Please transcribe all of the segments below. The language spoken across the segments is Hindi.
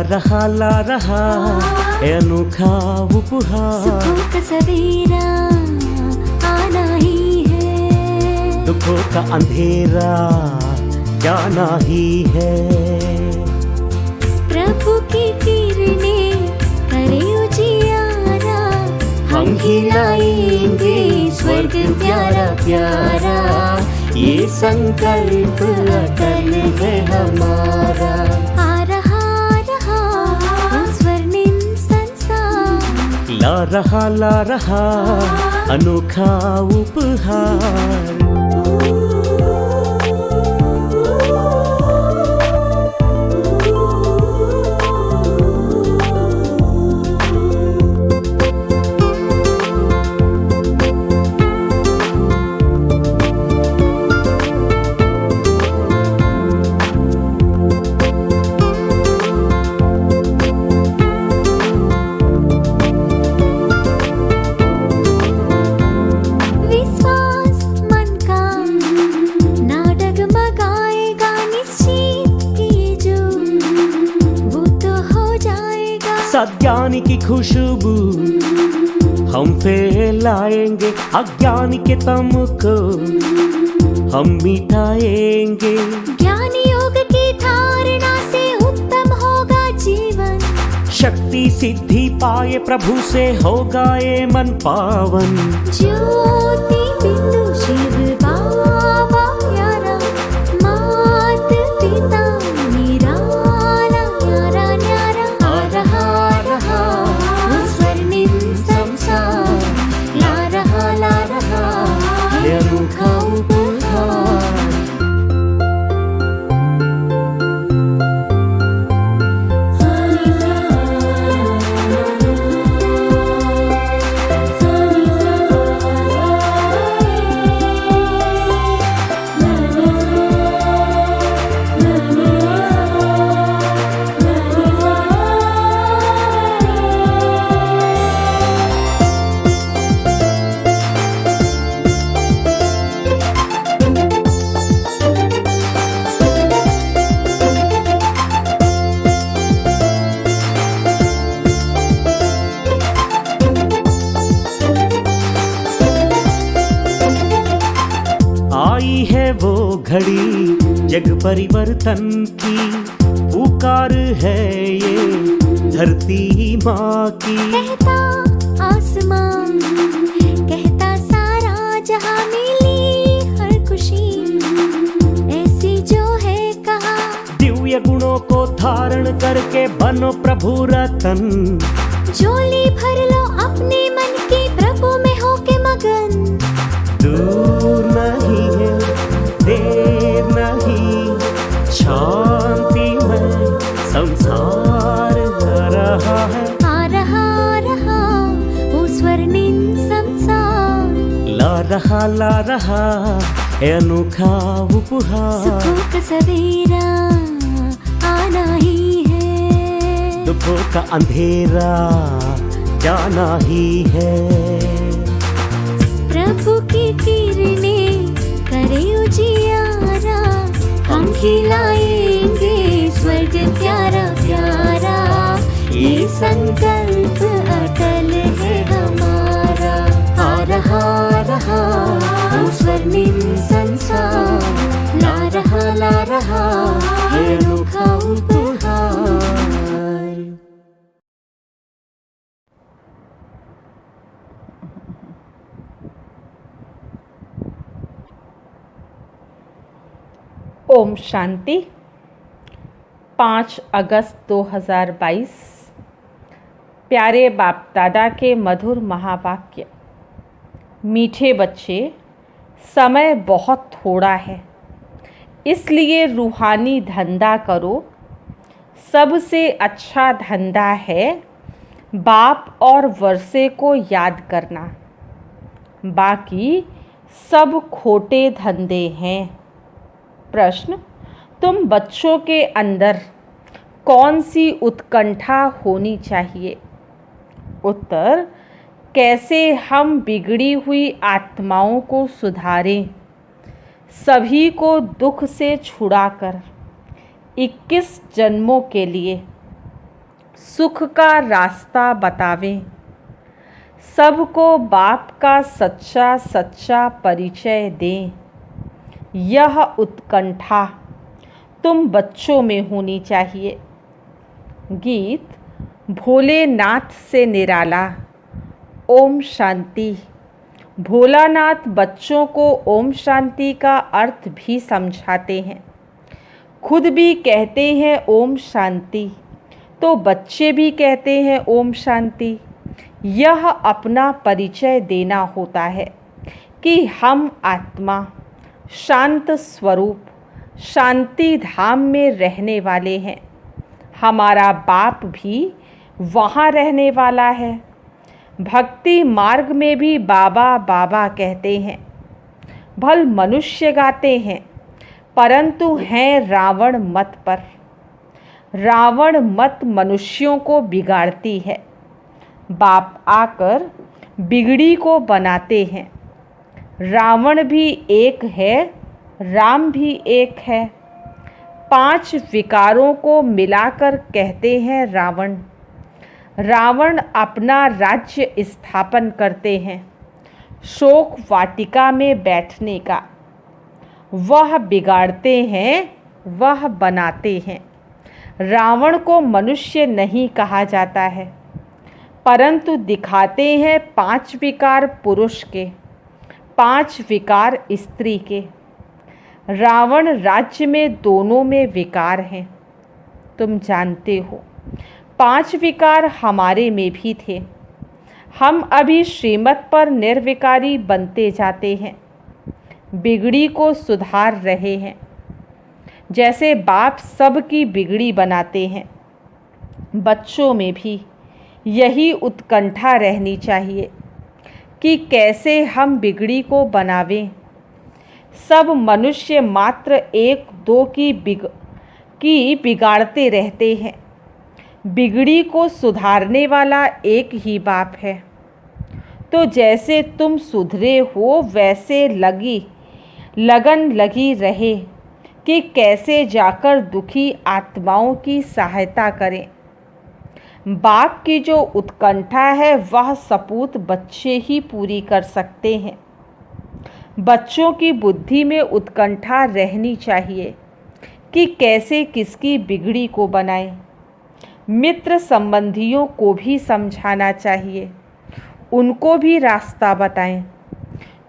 ला रहा है अनोखा उपहार। सुखों का सवेरा आना ही है, दुखों का अंधेरा जाना ही है। प्रभु की किरणें करे उजियारा, हम ही लाएंगे स्वर्ग प्यारा प्यारा, ये संकल्प अटल है हमारा। आ रहा वो स्वर्णिम संसार, ला रहा अनोखा उपहार। सज्ञानी की खुशबू हम फैलाएंगे, अज्ञानी के तम को हम मिटाएंगे। ज्ञानी योग की धारणा से उत्तम होगा जीवन, शक्ति सिद्धि पाए प्रभु से होगा ये मन पावन। ज्योति बिंदु शिव बाबा प्यारा, मात पिता निराला न्यारा न्यारा। आ रहा वो स्वर्णिम संसार, ला रहा ये अनोखा उपहार। आई है वो घड़ी जग परिवर्तन की, पुकार है ये धरती माँ की। कहता आसमान, कहता सारा जहां, मिली हर खुशी ऐसी जो है कहा। दिव्य गुणों को धारण करके बनो प्रभु रतन, झोली भर लो अपने मन की, प्रभु में होके मगन। दूर नहीं है देर नहीं, शांति में संसार आ रहा है। आ रहा वो स्वर्णिम संसार, ला रहा है अनोखा उपहार। सुखों का सवेरा आना ही है, दुखों का अंधेरा जाना ही है। प्रभु की किरणें करे उजियारा, हम खिलाएंगे स्वर्ग प्यारा प्यारा, ये संकल्प अटल है हमारा। आ रहा वो स्वर्णिम संसार, ला रहा ये अनोखा उपहार। ओम शांति। 5 अगस्त 2022। प्यारे बाप दादा के मधुर महावाक्य। मीठे बच्चे, समय बहुत थोड़ा है, इसलिए रूहानी धंधा करो। सबसे अच्छा धंधा है बाप और वर्षे को याद करना, बाकी सब खोटे धंधे हैं। प्रश्न: तुम बच्चों के अंदर कौन सी उत्कंठा होनी चाहिए? उत्तर: कैसे हम बिगड़ी हुई आत्माओं को सुधारें, सभी को दुख से छुड़ाकर 21 जन्मों के लिए सुख का रास्ता बतावें, सबको बाप का सच्चा सच्चा परिचय दें। यह उत्कंठा तुम बच्चों में होनी चाहिए। गीत भोलेनाथ से निराला। ओम शांति। भोलानाथ बच्चों को ओम शांति का अर्थ भी समझाते हैं, खुद भी कहते हैं ओम शांति, तो बच्चे भी कहते हैं ओम शांति। यह अपना परिचय देना होता है कि हम आत्मा, शांत स्वरूप, शांति धाम में रहने वाले हैं। हमारा बाप भी वहाँ रहने वाला है। भक्ति मार्ग में भी बाबा बाबा कहते हैं। भल मनुष्य गाते हैं, परंतु हैं रावण मत पर। रावण मत मनुष्यों को बिगाड़ती है। बाप आकर बिगड़ी को बनाते हैं। रावण भी एक है, राम भी एक है। 5 विकारों को मिलाकर कहते हैं रावण। रावण अपना राज्य स्थापन करते हैं, शोक वाटिका में बैठने का। वह बिगाड़ते हैं, वह बनाते हैं। रावण को मनुष्य नहीं कहा जाता है, परंतु दिखाते हैं 5 विकार पुरुष के, 5 विकार स्त्री के। रावण राज्य में दोनों में विकार हैं, तुम जानते हो। 5 विकार हमारे में भी थे। हम अभी श्रीमत पर निर्विकारी बनते जाते हैं, बिगड़ी को सुधार रहे हैं। जैसे बाप सबकी बिगड़ी बनाते हैं, बच्चों में भी यही उत्कंठा रहनी चाहिए कि कैसे हम बिगड़ी को बनावें। सब मनुष्य मात्र 1-2 की बिगाड़ते रहते हैं। बिगड़ी को सुधारने वाला एक ही बाप है। तो जैसे तुम सुधरे हो, वैसे लगन लगी रहे कि कैसे जाकर दुखी आत्माओं की सहायता करें। बाप की जो उत्कंठा है, वह सपूत बच्चे ही पूरी कर सकते हैं। बच्चों की बुद्धि में उत्कंठा रहनी चाहिए कि कैसे किसकी बिगड़ी को बनाएं। मित्र संबंधियों को भी समझाना चाहिए, उनको भी रास्ता बताएं।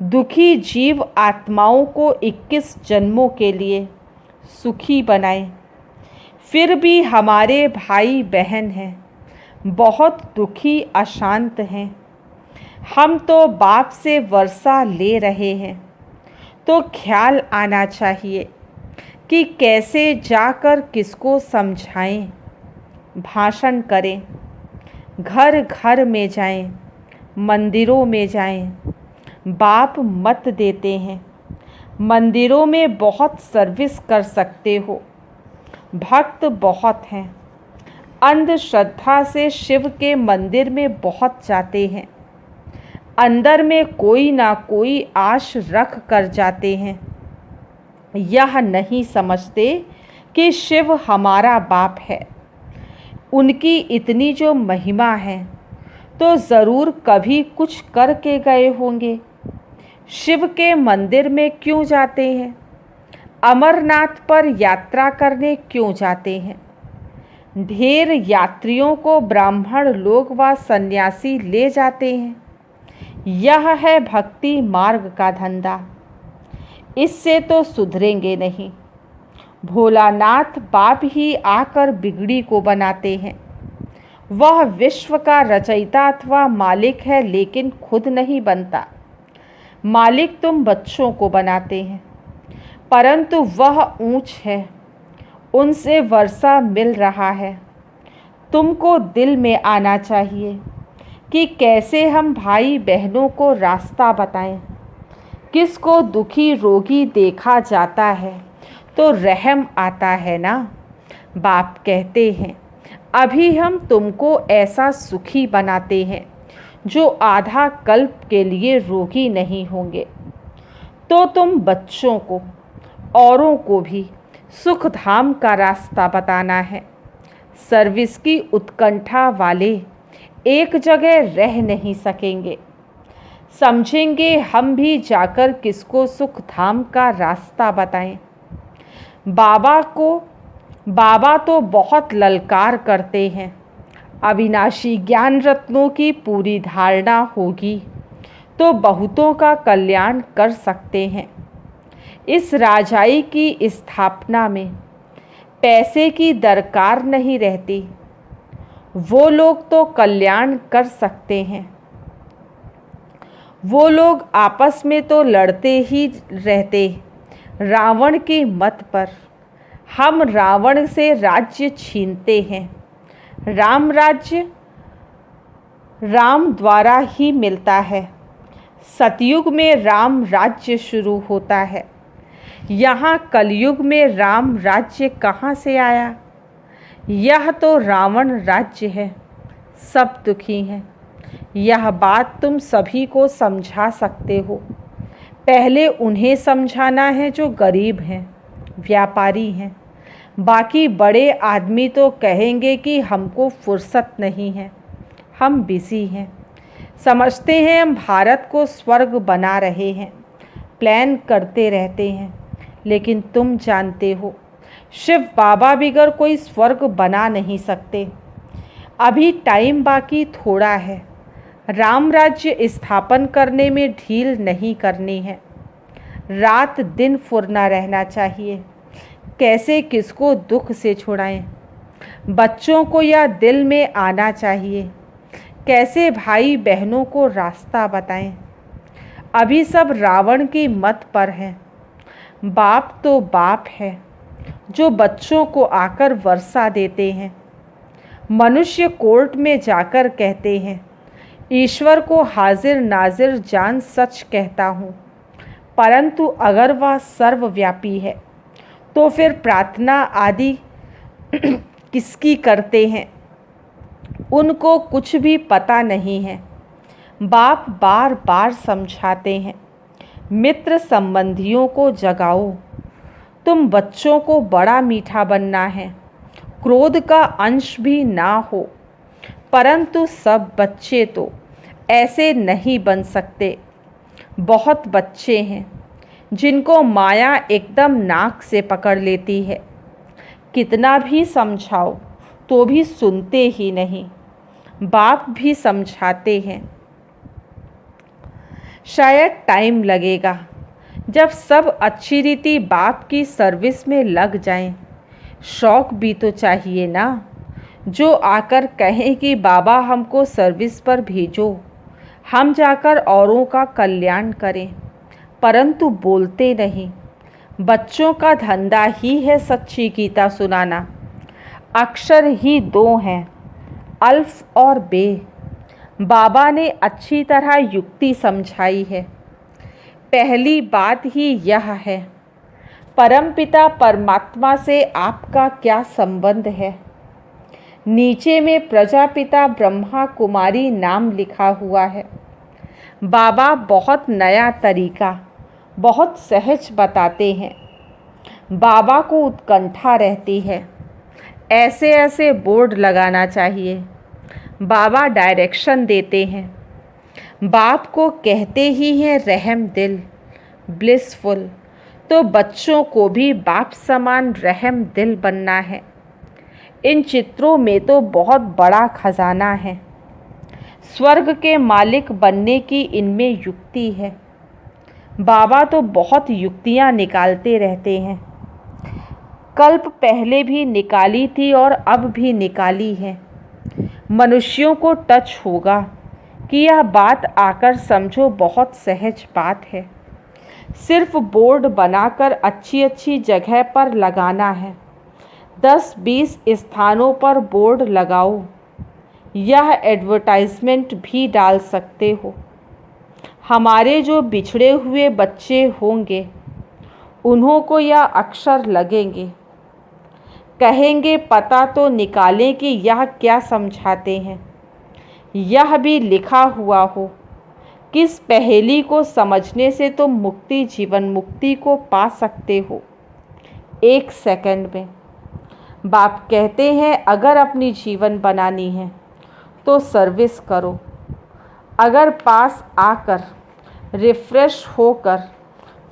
दुखी जीव आत्माओं को 21 जन्मों के लिए सुखी बनाएं। फिर भी हमारे भाई बहन हैं, बहुत दुखी अशांत हैं। हम तो बाप से वर्षा ले रहे हैं, तो ख्याल आना चाहिए कि कैसे जाकर किसको समझाएं, भाषण करें। घर घर में जाएं, मंदिरों में जाएं। बाप मत देते हैं, मंदिरों में बहुत सर्विस कर सकते हो, भक्त बहुत हैं। अंधश्रद्धा से शिव के मंदिर में बहुत जाते हैं, अंदर में कोई ना कोई आश रख कर जाते हैं। यह नहीं समझते कि शिव हमारा बाप है। उनकी इतनी जो महिमा है, तो ज़रूर कभी कुछ करके गए होंगे। शिव के मंदिर में क्यों जाते हैं? अमरनाथ पर यात्रा करने क्यों जाते हैं? ढेर यात्रियों को ब्राह्मण लोग व सन्यासी ले जाते हैं। यह है भक्ति मार्ग का धंधा। इससे तो सुधरेंगे नहीं। भोलानाथ बाप ही आकर बिगड़ी को बनाते हैं। वह विश्व का रचयिता अथवा मालिक है, लेकिन खुद नहीं बनता। मालिक तुम बच्चों को बनाते हैं, परंतु वह ऊंच है, उनसे वर्षा मिल रहा है। तुमको दिल में आना चाहिए कि कैसे हम भाई बहनों को रास्ता बताएं। किसको दुखी रोगी देखा जाता है तो रहम आता है ना। बाप कहते हैं, अभी हम तुमको ऐसा सुखी बनाते हैं जो आधा कल्प के लिए रोगी नहीं होंगे। तो तुम बच्चों को, औरों को भी सुख धाम का रास्ता बताना है। सर्विस की उत्कंठा वाले एक जगह रह नहीं सकेंगे। समझेंगे हम भी जाकर किसको सुख धाम का रास्ता बताएं। बाबा तो बहुत ललकार करते हैं। अविनाशी ज्ञान रत्नों की पूरी धारणा होगी तो बहुतों का कल्याण कर सकते हैं। इस राजाई की स्थापना में पैसे की दरकार नहीं रहती। वो लोग तो कल्याण कर सकते हैं। वो लोग आपस में तो लड़ते ही रहते रावण की मत पर। हम रावण से राज्य छीनते हैं। राम राज्य राम द्वारा ही मिलता है। सतयुग में राम राज्य शुरू होता है। यहाँ कलयुग में राम राज्य कहाँ से आया? यह तो रावण राज्य है। सब दुखी हैं। यह बात तुम सभी को समझा सकते हो। पहले उन्हें समझाना है जो गरीब हैं, व्यापारी हैं। बाकी बड़े आदमी तो कहेंगे कि हमको फुर्सत नहीं है, हम बिजी हैं। समझते हैं हम भारत को स्वर्ग बना रहे हैं, प्लान करते रहते हैं। लेकिन तुम जानते हो शिव बाबा बिगर कोई स्वर्ग बना नहीं सकते। अभी टाइम बाकी थोड़ा है। राम राज्य स्थापन करने में ढील नहीं करनी है। रात दिन फुरना रहना चाहिए। कैसे किसको दुख से छुड़ाएं? बच्चों को यह दिल में आना चाहिए। कैसे भाई बहनों को रास्ता बताएं? अभी सब रावण की मत पर हैं। बाप तो बाप है जो बच्चों को आकर वर्षा देते हैं। मनुष्य कोर्ट में जाकर कहते हैं ईश्वर को हाजिर नाजिर जान सच कहता हूँ। परंतु अगर वह सर्वव्यापी है तो फिर प्रार्थना आदि किसकी करते हैं? उनको कुछ भी पता नहीं है। बाप बार बार समझाते हैं मित्र संबंधियों को जगाओ। तुम बच्चों को बड़ा मीठा बनना है, क्रोध का अंश भी ना हो। परंतु सब बच्चे तो ऐसे नहीं बन सकते। बहुत बच्चे हैं जिनको माया एकदम नाक से पकड़ लेती है। कितना भी समझाओ तो भी सुनते ही नहीं। बाप भी समझाते हैं। शायद टाइम लगेगा जब सब अच्छी रीति बाप की सर्विस में लग जाएं। शौक भी तो चाहिए ना, जो आकर कहें कि बाबा हमको सर्विस पर भेजो, हम जाकर औरों का कल्याण करें। परंतु बोलते नहीं। बच्चों का धंधा ही है सच्ची गीता सुनाना। अक्षर ही दो हैं, अल्फ और बे। बाबा ने अच्छी तरह युक्ति समझाई है। पहली बात ही यह है, परमपिता परमात्मा से आपका क्या संबंध है? नीचे में प्रजापिता ब्रह्मा कुमारी नाम लिखा हुआ है। बाबा बहुत नया तरीका, बहुत सहज बताते हैं। बाबा को उत्कंठा रहती है। ऐसे ऐसे बोर्ड लगाना चाहिए। बाबा डायरेक्शन देते हैं। बाप को कहते ही हैं रहम दिल, ब्लिसफुल। तो बच्चों को भी बाप समान रहम दिल बनना है। इन चित्रों में तो बहुत बड़ा खजाना है। स्वर्ग के मालिक बनने की इनमें युक्ति है। बाबा तो बहुत युक्तियाँ निकालते रहते हैं। कल्प पहले भी निकाली थी और अब भी निकाली है। मनुष्यों को टच होगा कि यह बात आकर समझो, बहुत सहज बात है। सिर्फ बोर्ड बनाकर अच्छी अच्छी जगह पर लगाना है। 10-20 स्थानों पर बोर्ड लगाओ। यह एडवर्टाइजमेंट भी डाल सकते हो। हमारे जो बिछड़े हुए बच्चे होंगे उन्हों को यह अक्षर लगेंगे। कहेंगे पता तो निकालें कि यह क्या समझाते हैं। यह भी लिखा हुआ हो। किस पहेली को समझने से तुम मुक्ति, जीवन मुक्ति को पा सकते हो 1 सेकंड में। बाप कहते हैं अगर अपनी जीवन बनानी है तो सर्विस करो। अगर पास आकर रिफ्रेश होकर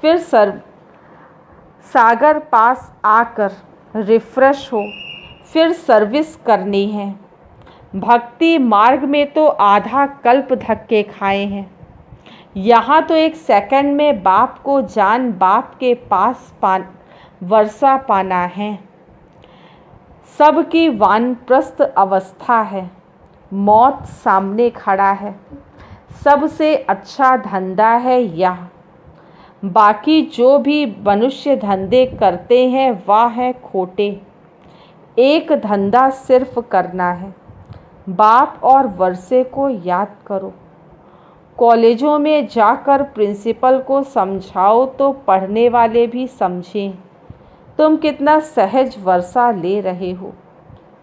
फिर सागर पास आकर रिफ्रेश हो फिर सर्विस करनी है। भक्ति मार्ग में तो आधा कल्प धक्के खाए हैं। यहाँ तो एक सेकंड में बाप को जान बाप के पास वर्षा पाना है। सबकी वानप्रस्थ अवस्था है, मौत सामने खड़ा है। सबसे अच्छा धंधा है यह। बाकी जो भी मनुष्य धंधे करते हैं वह है खोटे। एक धंधा सिर्फ करना है, बाप और वर्षे को याद करो। कॉलेजों में जाकर प्रिंसिपल को समझाओ तो पढ़ने वाले भी समझें तुम कितना सहज वर्षा ले रहे हो।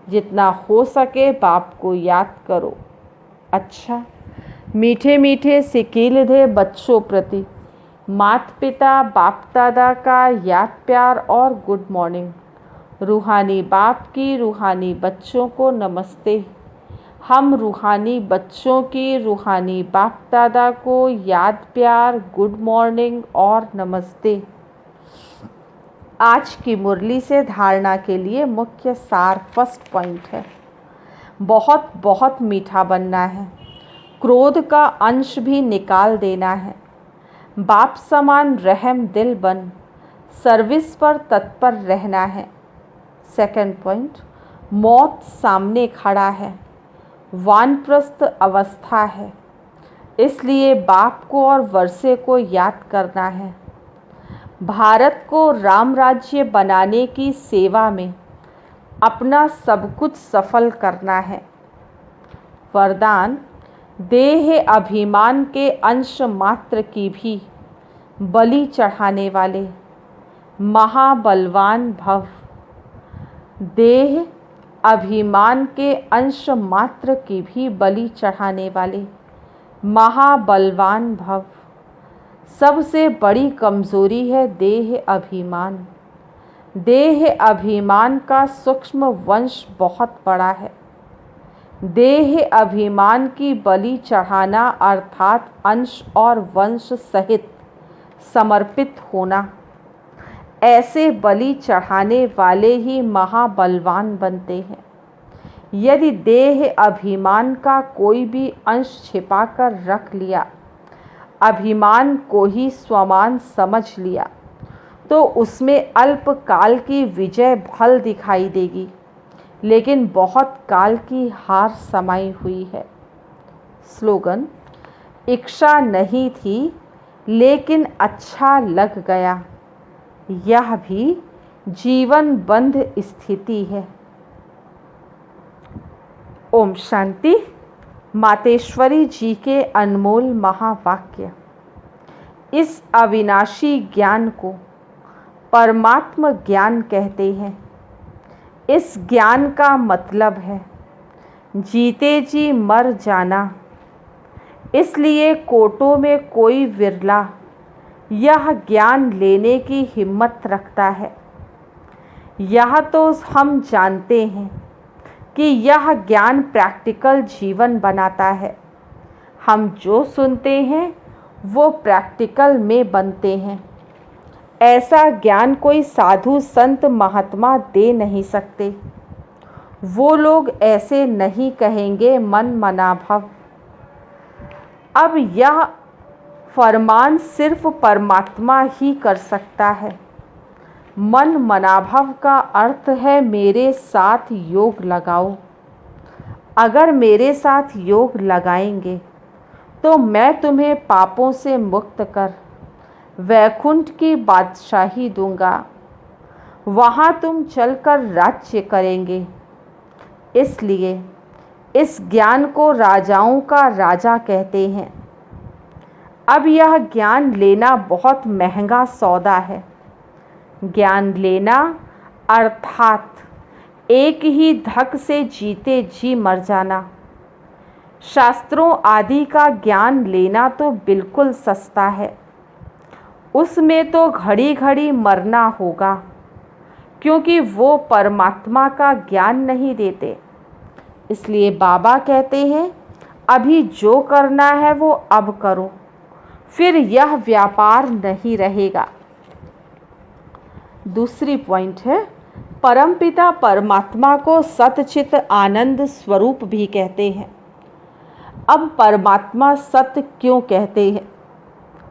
जितना हो सके बाप को याद करो। अच्छा, मीठे मीठे सिकीलधे बच्चों प्रति माता पिता बाप दादा का याद प्यार और गुड मॉर्निंग। रूहानी बाप की रूहानी बच्चों को नमस्ते। हम रूहानी बच्चों की रूहानी बाप दादा को याद प्यार गुड मॉर्निंग और नमस्ते। आज की मुरली से धारणा के लिए मुख्य सार फर्स्ट पॉइंट है, बहुत बहुत मीठा बनना है। क्रोध का अंश भी निकाल देना है। बाप समान रहम दिल बन सर्विस पर तत्पर रहना है। सेकंड पॉइंट, मौत सामने खड़ा है, वानप्रस्थ अवस्था है, इसलिए बाप को और वर्षे को याद करना है। भारत को राम राज्य बनाने की सेवा में अपना सब कुछ सफल करना है। वरदान, देह अभिमान के अंश मात्र की भी बलि चढ़ाने वाले महाबलवान भव। देह अभिमान के अंश मात्र की भी बलि चढ़ाने वाले महाबलवान भव। सबसे बड़ी कमज़ोरी है देह अभिमान। देह अभिमान का सूक्ष्म वंश बहुत बड़ा है। देह अभिमान की बलि चढ़ाना अर्थात अंश और वंश सहित समर्पित होना। ऐसे बलि चढ़ाने वाले ही महाबलवान बनते हैं। यदि देह अभिमान का कोई भी अंश छिपाकर रख लिया, अभिमान को ही स्वमान समझ लिया, तो उसमें अल्पकाल की विजय भल दिखाई देगी, लेकिन बहुत काल की हार समाई हुई है। स्लोगन, इच्छा नहीं थी लेकिन अच्छा लग गया, यह भी जीवन बंध स्थिति है। ओम शांति। मातेश्वरी जी के अनमोल महावाक्य। इस अविनाशी ज्ञान को परमात्म ज्ञान कहते हैं। इस ज्ञान का मतलब है जीते जी मर जाना। इसलिए कोटों में कोई विरला यह ज्ञान लेने की हिम्मत रखता है। यह तो हम जानते हैं कि यह ज्ञान प्रैक्टिकल जीवन बनाता है। हम जो सुनते हैं वो प्रैक्टिकल में बनते हैं। ऐसा ज्ञान कोई साधु संत महात्मा दे नहीं सकते। वो लोग ऐसे नहीं कहेंगे मन मना भव। अब यह फरमान सिर्फ परमात्मा ही कर सकता है। मन मनाभव का अर्थ है मेरे साथ योग लगाओ। अगर मेरे साथ योग लगाएंगे तो मैं तुम्हें पापों से मुक्त कर वैकुंठ की बादशाही दूंगा। वहाँ तुम चलकर राज्य करेंगे। इसलिए इस ज्ञान को राजाओं का राजा कहते हैं। अब यह ज्ञान लेना बहुत महंगा सौदा है। ज्ञान लेना अर्थात एक ही धक से जीते जी मर जाना। शास्त्रों आदि का ज्ञान लेना तो बिल्कुल सस्ता है। उसमें तो घड़ी घड़ी मरना होगा। क्योंकि वो परमात्मा का ज्ञान नहीं देते। इसलिए बाबा कहते हैं अभी जो करना है वो अब करो, फिर यह व्यापार नहीं रहेगा। दूसरी पॉइंट है, परमपिता परमात्मा को सतचित आनंद स्वरूप भी कहते हैं। अब परमात्मा सत्य क्यों कहते हैं?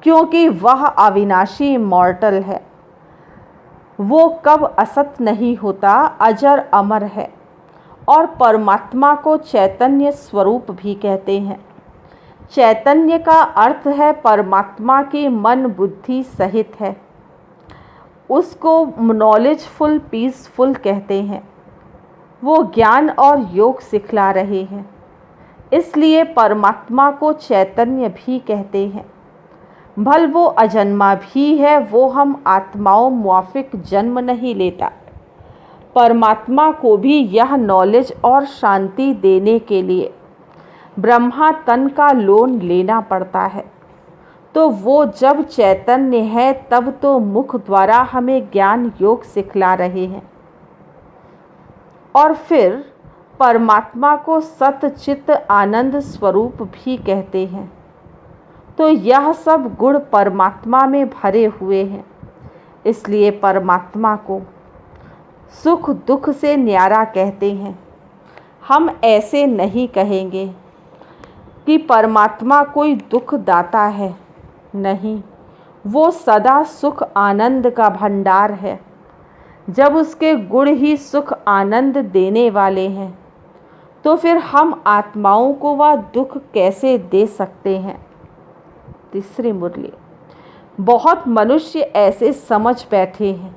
क्योंकि वह अविनाशी मॉर्टल है। वो कब असत नहीं होता, अजर अमर है। और परमात्मा को चैतन्य स्वरूप भी कहते हैं। चैतन्य का अर्थ है परमात्मा की मन बुद्धि सहित है। उसको नॉलेजफुल पीसफुल कहते हैं। वो ज्ञान और योग सिखला रहे हैं, इसलिए परमात्मा को चैतन्य भी कहते हैं। भल वो अजन्मा भी है, वो हम आत्माओं मुआफिक जन्म नहीं लेता। परमात्मा को भी यह नॉलेज और शांति देने के लिए ब्रह्मा तन का लोन लेना पड़ता है। तो वो जब चैतन्य है तब तो मुख द्वारा हमें ज्ञान योग सिखला रहे हैं। और फिर परमात्मा को सतचित आनंद स्वरूप भी कहते हैं। तो यह सब गुण परमात्मा में भरे हुए हैं, इसलिए परमात्मा को सुख दुख से न्यारा कहते हैं। हम ऐसे नहीं कहेंगे कि परमात्मा कोई दुख दाता है, नहीं, वो सदा सुख आनंद का भंडार है। जब उसके गुण ही सुख आनंद देने वाले हैं, तो फिर हम आत्माओं को वह दुख कैसे दे सकते हैं? तीसरी मुरली। बहुत मनुष्य ऐसे समझ बैठे हैं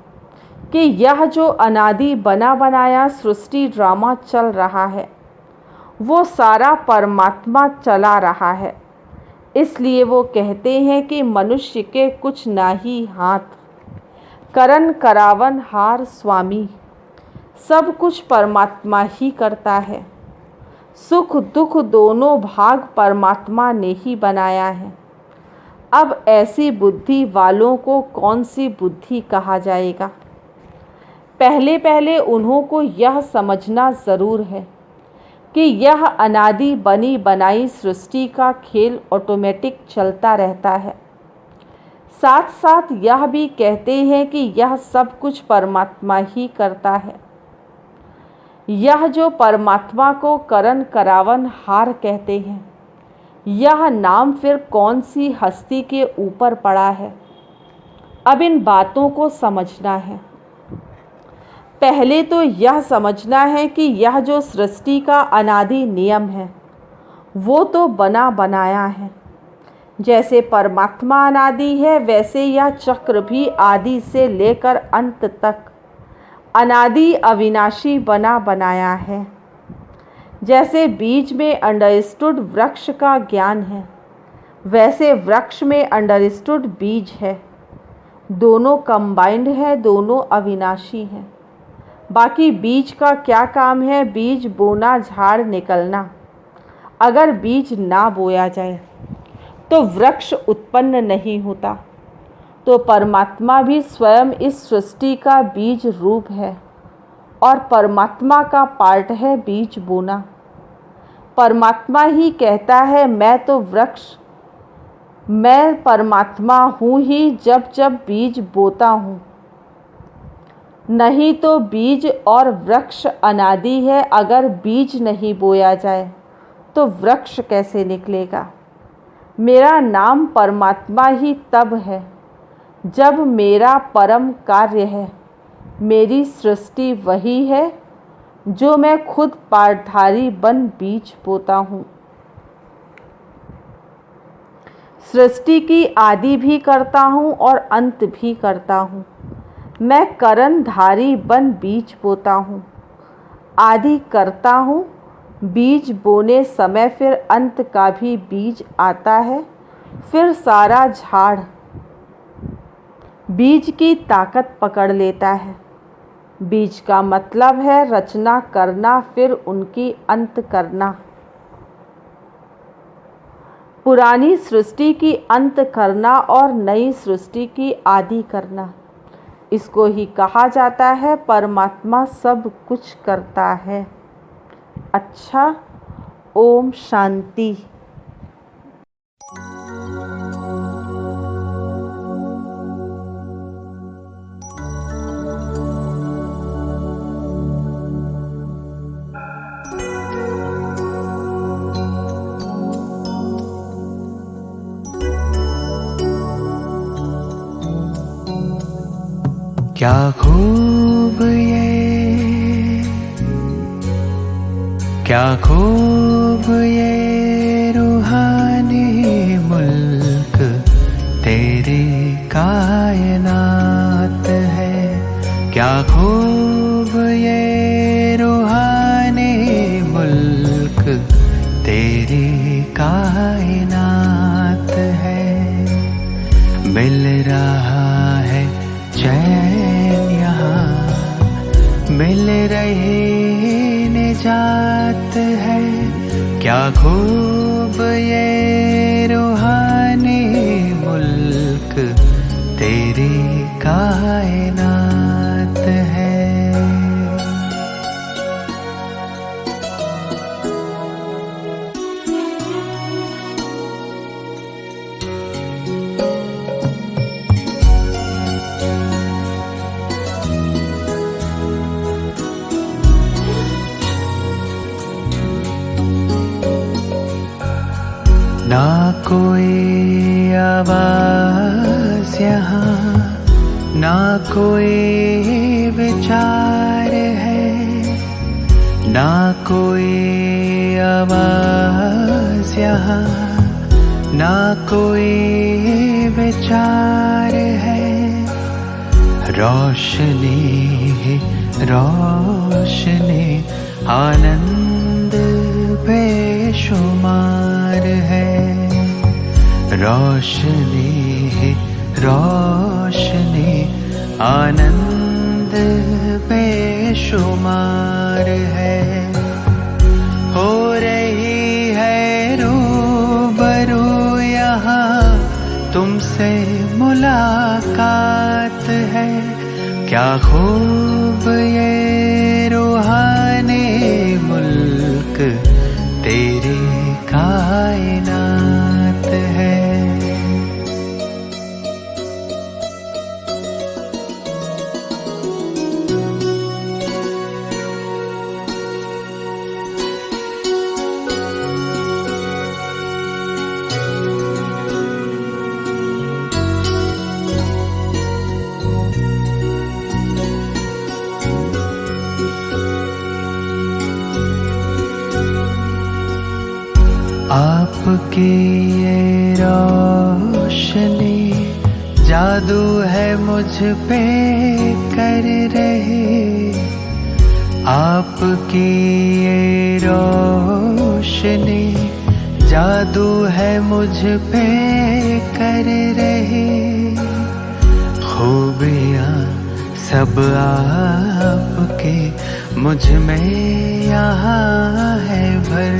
कि यह जो अनादि बना बनाया सृष्टि ड्रामा चल रहा है, वो सारा परमात्मा चला रहा है। इसलिए वो कहते हैं कि मनुष्य के कुछ ना ही हाथ, करन करावन हार स्वामी, सब कुछ परमात्मा ही करता है। सुख दुख दोनों भाग परमात्मा ने ही बनाया है। अब ऐसी बुद्धि वालों को कौन सी बुद्धि कहा जाएगा? पहले पहले उन्हों को यह समझना ज़रूर है कि यह अनादि बनी बनाई सृष्टि का खेल ऑटोमेटिक चलता रहता है। साथ साथ यह भी कहते हैं कि यह सब कुछ परमात्मा ही करता है। यह जो परमात्मा को करन करावन हार कहते हैं, यह नाम फिर कौन सी हस्ती के ऊपर पड़ा है? अब इन बातों को समझना है। पहले तो यह समझना है कि यह जो सृष्टि का अनादि नियम है, वो तो बना बनाया है। जैसे परमात्मा अनादि है, वैसे यह चक्र भी आदि से लेकर अंत तक अनादि अविनाशी बना बनाया है। जैसे बीज में अंडरस्टूड वृक्ष का ज्ञान है, वैसे वृक्ष में अंडरस्टूड बीज है। दोनों कंबाइंड है, दोनों अविनाशी हैं। बाकी बीज का क्या काम है? बीज बोना, झाड़ निकलना। अगर बीज ना बोया जाए तो वृक्ष उत्पन्न नहीं होता। तो परमात्मा भी स्वयं इस सृष्टि का बीज रूप है और परमात्मा का पार्ट है बीज बोना। परमात्मा ही कहता है मैं तो वृक्ष, मैं परमात्मा हूँ ही जब जब बीज बोता हूँ। नहीं तो बीज और वृक्ष अनादि है। अगर बीज नहीं बोया जाए तो वृक्ष कैसे निकलेगा? मेरा नाम परमात्मा ही तब है जब मेरा परम कार्य है। मेरी सृष्टि वही है जो मैं खुद पाठधारी बन बीज बोता हूँ। सृष्टि की आदि भी करता हूँ और अंत भी करता हूँ। मैं करणधारी बन बीज बोता हूँ। आदि करता हूँ, बीज बोने समय फिर अंत का भी बीज आता है। फिर सारा झाड़ बीज की ताकत पकड़ लेता है। बीज का मतलब है रचना करना, फिर उनकी अंत करना। पुरानी सृष्टि की अंत करना और नई सृष्टि की आदि करना। इसको ही कहा जाता है परमात्मा सब कुछ करता है। अच्छा, ओम शांति। क्या खूब ये, क्या खूब ये रूहानी मुल्क तेरी कायनात है। क्या खूब ये रूहानी मुल्क तेरी कायनात है। मिल रहा है चैन यहाँ, मिल रही निजात है। क्या खूब ये रूहानी मुल्क तेरी कायनात है। ना कोई आवाज यहाँ, ना कोई विचार है। ना कोई आवाज यहाँ, ना कोई विचार है। रोशनी ही रोशनी, आनंद बेशुमार है। रोशनी ही रोशनी, आनंद बेशुमार है। हो रही है रूबरू यहाँ तुमसे मुलाकात है। क्या खूब ये रूहानी मुल्क तेरी कायनात है। आपकी ये रोशनी जादू है मुझ पे कर रही। आपकी ये रोशनी जादू है मुझ पे कर रही। खूबियाँ सब आपके मुझ में यहाँ है भर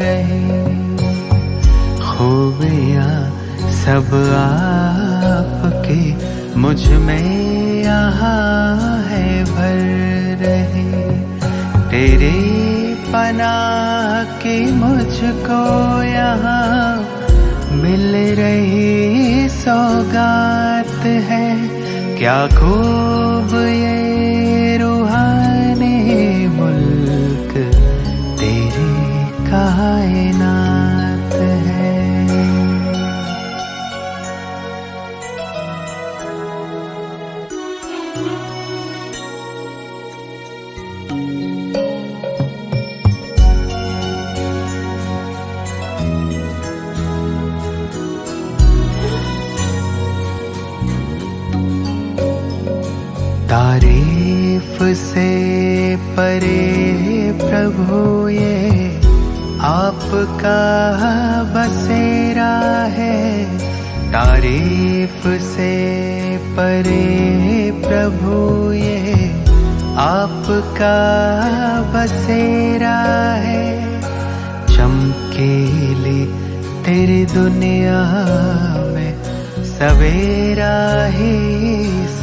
रही। खूबियाँ सब आपके मुझ में यहाँ है भर रही। तेरे पनाह की मुझको यहाँ मिल रही सौगात है। क्या खूब ये रूहानी मुल्क तेरी कायनात है। तारीफ से परे प्रभु ये आपका बसेरा है। तारीफ से परे प्रभु ये आपका बसेरा है। चमकीली तेरी दुनिया में सवेरा ही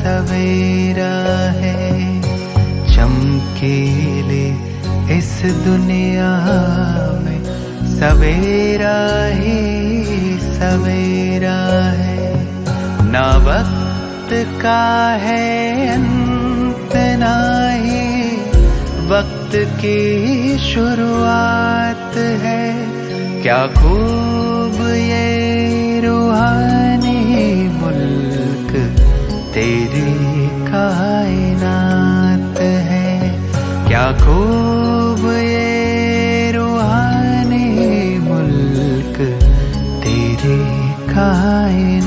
सवेरा है। चमकीले इस दुनिया में सवेरा ही सवेरा है। ना वक्त का है अंत ना ही वक्त की शुरुआत है। क्या खूब ये रूहानी मुल्क तेरी कायनात है। क्या खूब ये रूहानी मुल्क तेरी कायनात